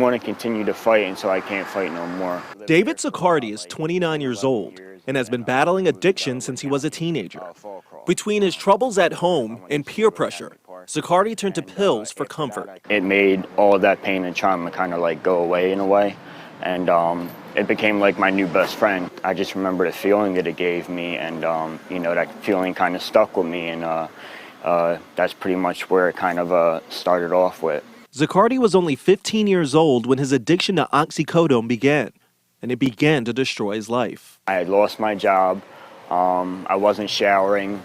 going to continue to fight until I can't fight no more. David Zaccardi is 29 years old and has been battling addiction since he was a teenager. Between his troubles at home and peer pressure, Zaccardi turned to pills for comfort. It made all of that pain and trauma kind of like go away in a way, and it became like my new best friend. I just remember the feeling that it gave me, and you know, that feeling kind of stuck with me, and that's pretty much where it kind of started off with. Zaccardi was only 15 years old when his addiction to oxycodone began, and it began to destroy his life. I had lost my job. I wasn't showering,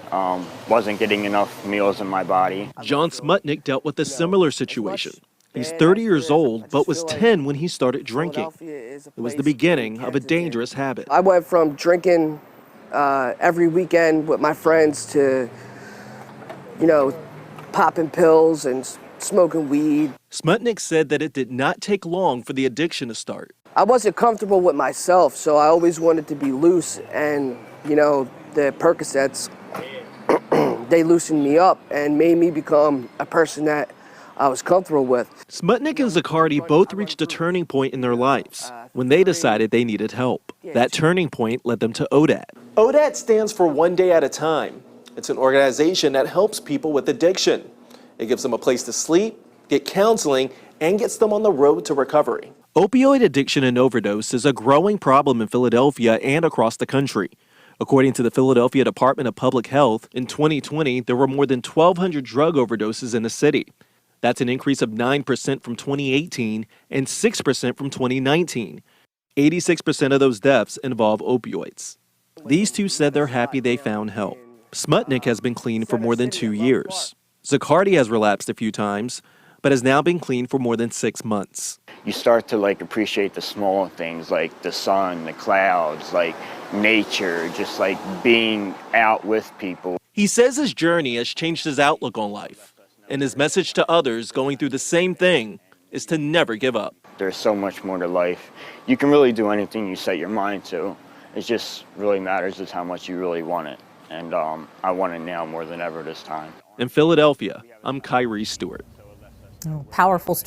wasn't getting enough meals in my body. John Smutnik dealt with a similar situation. He's 30 years old, but was 10 when he started drinking. It was the beginning of a dangerous habit. I went from drinking every weekend with my friends to, you know, popping pills and smoking weed. Smutnik said that it did not take long for the addiction to start. I wasn't comfortable with myself, so I always wanted to be loose, and you know, the Percocets, they loosened me up and made me become a person that I was comfortable with. Smutnik and Zaccardi both reached a turning point in their lives when they decided they needed help. That turning point led them to ODAT. ODAT stands for One Day at a Time. It's an organization that helps people with addiction. It gives them a place to sleep, get counseling, and gets them on the road to recovery. Opioid addiction and overdose is a growing problem in Philadelphia and across the country. According to the Philadelphia Department of Public Health, in 2020, there were more than 1,200 drug overdoses in the city. That's an increase of 9% from 2018 and 6% from 2019. 86% of those deaths involve opioids. These two said they're happy they found help. Smutnik has been clean for more than 2 years. Zaccardi has relapsed a few times, but has now been clean for more than 6 months. You start to like appreciate the small things like the sun, the clouds, like nature, just like being out with people. He says his journey has changed his outlook on life, and his message to others going through the same thing is to never give up. There's so much more to life. You can really do anything you set your mind to. It just really matters is how much you really want it. And I want it now more than ever this time. In Philadelphia, I'm Khiree Stewart. Oh, powerful story.